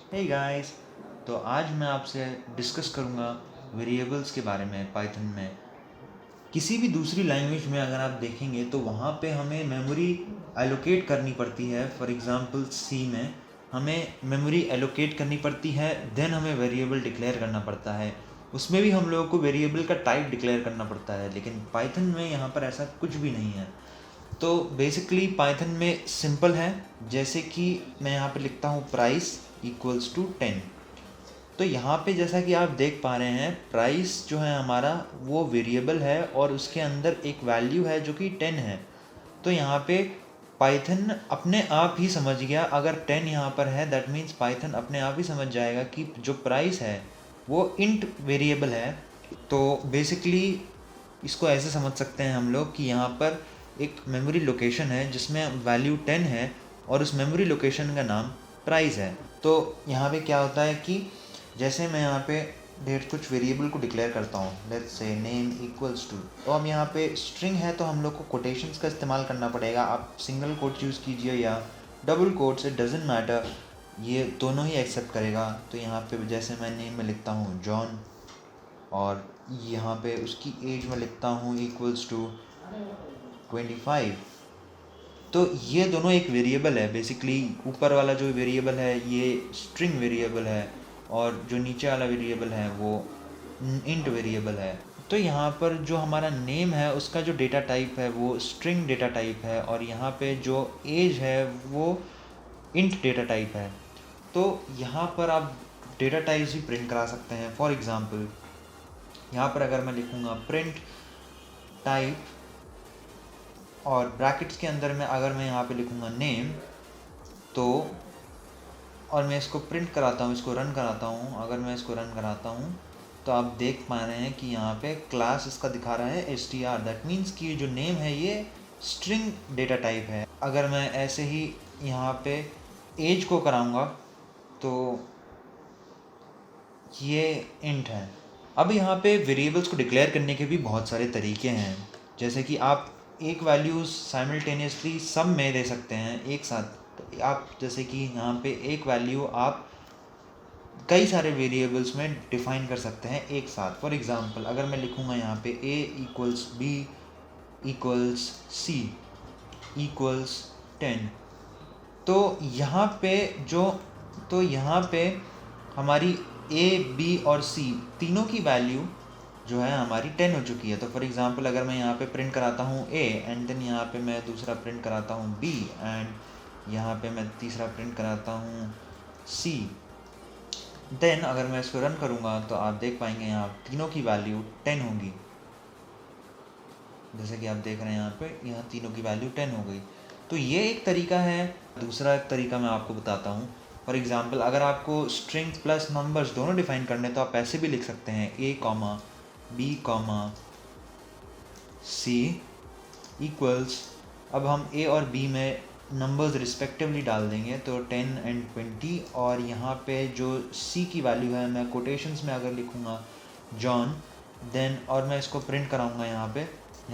Hey guys, तो आज मैं आपसे डिस्कस करूँगा वेरिएबल्स के बारे में पाइथन में। किसी भी दूसरी लैंग्वेज में अगर आप देखेंगे तो वहाँ पे हमें मेमोरी एलोकेट करनी पड़ती है। फॉर एग्ज़ाम्पल सी में हमें मेमोरी एलोकेट करनी पड़ती है, देन हमें वेरिएबल डिक्लेयर करना पड़ता है। उसमें भी हम लोगों को वेरिएबल का टाइप डिक्लेयर करना पड़ता है, लेकिन पाइथन में यहाँ पर ऐसा कुछ भी नहीं है। तो बेसिकली पाइथन में सिंपल है, जैसे कि मैं यहाँ पे लिखता हूँ प्राइस इक्वल्स टू 10। तो यहाँ पे जैसा कि आप देख पा रहे हैं, प्राइस जो है हमारा वो वेरिएबल है और उसके अंदर एक वैल्यू है जो कि 10 है। तो यहाँ पे पाइथन अपने आप ही समझ गया, अगर 10 यहाँ पर है दैट मीन्स पाइथन अपने आप ही समझ जाएगा कि जो प्राइस है वो इंट वेरिएबल है। तो बेसिकली इसको ऐसे समझ सकते हैं हम लोग कि यहाँ पर एक मेमोरी लोकेशन है जिसमें वैल्यू 10 है और उस मेमोरी लोकेशन का नाम प्राइस है। तो यहाँ पे क्या होता है कि जैसे मैं यहाँ पे कुछ वेरिएबल को डिक्लेयर करता हूँ, let's say name equals to, तो अब यहाँ पे स्ट्रिंग है तो हम लोग को कोटेशंस का इस्तेमाल करना पड़ेगा। आप सिंगल कोट यूज़ कीजिए या double quotes, it doesn't matter, ये दोनों ही एक्सेप्ट करेगा। तो यहाँ पे जैसे मैं नेम में लिखता हूँ जॉन और यहाँ पे उसकी एज में लिखता हूँ इक्वल्स टू 25। तो ये दोनों एक वेरिएबल है। बेसिकली ऊपर वाला जो वेरिएबल है ये स्ट्रिंग वेरिएबल है और जो नीचे वाला वेरिएबल है वो इंट वेरिएबल है। तो यहाँ पर जो हमारा नेम है उसका जो डेटा टाइप है वो स्ट्रिंग डेटा टाइप है और यहाँ पे जो एज है वो इंट डेटा टाइप है। तो यहाँ पर आप डेटा टाइप्स भी प्रिंट करा सकते हैं। फॉर एग्ज़ाम्पल यहाँ पर अगर मैं लिखूँगा प्रिंट टाइप और ब्रैकेट्स के अंदर में अगर मैं यहाँ पे लिखूँगा नेम, तो और मैं इसको प्रिंट कराता हूँ, इसको रन कराता हूँ, अगर मैं इसको रन कराता हूँ तो आप देख पा रहे हैं कि यहाँ पे क्लास इसका दिखा रहा है str। दैट मीन्स कि जो नेम है ये स्ट्रिंग डेटा टाइप है। अगर मैं ऐसे ही यहाँ पे एज को कराऊँगा तो ये इंट है। अब यहाँ पे वेरिएबल्स को डिक्लेयर करने के भी बहुत सारे तरीके हैं, जैसे कि आप एक वैल्यूज़ साइमल्टेनियसली सब में दे सकते हैं एक साथ। तो आप जैसे कि यहाँ पे एक वैल्यू आप कई सारे वेरिएबल्स में डिफ़ाइन कर सकते हैं एक साथ। फॉर एग्ज़ाम्पल अगर मैं लिखूँगा यहाँ पे a equals b equals c equals 10, तो यहाँ पे हमारी a b और c तीनों की वैल्यू जो है हमारी 10 हो चुकी है। तो फॉर एग्ज़ाम्पल अगर मैं यहाँ पे प्रिंट कराता हूँ a एंड देन यहाँ पे मैं दूसरा प्रिंट कराता हूँ b एंड यहाँ पे मैं तीसरा प्रिंट कराता हूँ c, देन अगर मैं इसको रन करूँगा तो आप देख पाएंगे यहाँ तीनों की वैल्यू 10 होगी। जैसे कि आप देख रहे हैं यहाँ पे यहाँ तीनों की वैल्यू 10 हो गई। तो ये एक तरीका है। दूसरा एक तरीका मैं आपको बताता हूँ। फॉर एग्ज़ाम्पल अगर आपको स्ट्रिंग प्लस नंबर्स दोनों डिफ़ाइन करने तो आप ऐसे भी लिख सकते हैं a comma b comma c equals, अब हम a और b में नंबर्स रिस्पेक्टिवली डाल देंगे तो 10 एंड 20, और यहाँ पे जो c की वैल्यू है मैं कोटेशंस में अगर लिखूँगा जॉन, देन और मैं इसको प्रिंट कराऊँगा यहाँ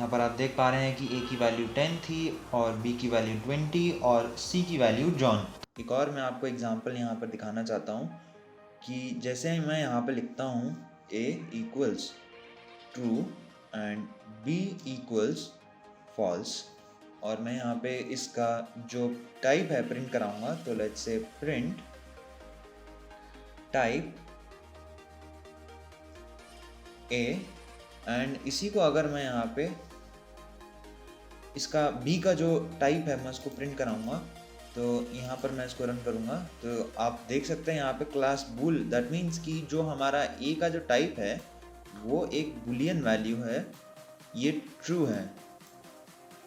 पर आप देख पा रहे हैं कि a की वैल्यू 10 थी और b की वैल्यू 20 और c की वैल्यू जॉन। एक और मैं आपको एग्जांपल यहाँ पर दिखाना चाहता हूँ कि जैसे मैं यहाँ पर लिखता हूँ a equals true and b equals false, और मैं यहाँ पे इसका जो टाइप है प्रिंट कराऊंगा। तो let's say print type a and इसी को अगर मैं यहाँ पे इसका b का जो टाइप है मैं उसको प्रिंट कराऊंगा, तो यहाँ पर मैं इसको रन करूँगा तो आप देख सकते हैं यहाँ पे क्लास बुल, दैट मीन्स कि जो हमारा a का जो टाइप है वो एक बुलियन वैल्यू है, ये ट्रू है।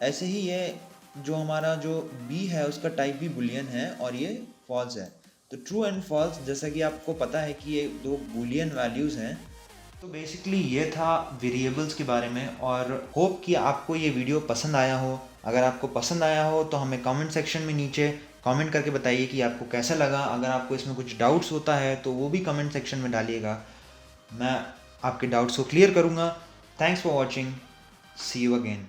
ऐसे ही ये जो हमारा जो b है उसका टाइप भी बुलियन है और ये फॉल्स है। तो ट्रू एंड फॉल्स, जैसा कि आपको पता है कि ये दो बुलियन वैल्यूज़ हैं। तो बेसिकली ये था वेरिएबल्स के बारे में, और होप कि आपको ये वीडियो पसंद आया हो। अगर आपको पसंद आया हो तो हमें कमेंट सेक्शन में नीचे कमेंट करके बताइए कि आपको कैसा लगा। अगर आपको इसमें कुछ डाउट्स होता है तो वो भी कमेंट सेक्शन में डालिएगा, मैं आपके डाउट्स को क्लियर करूँगा। Thanks for watching, see you again.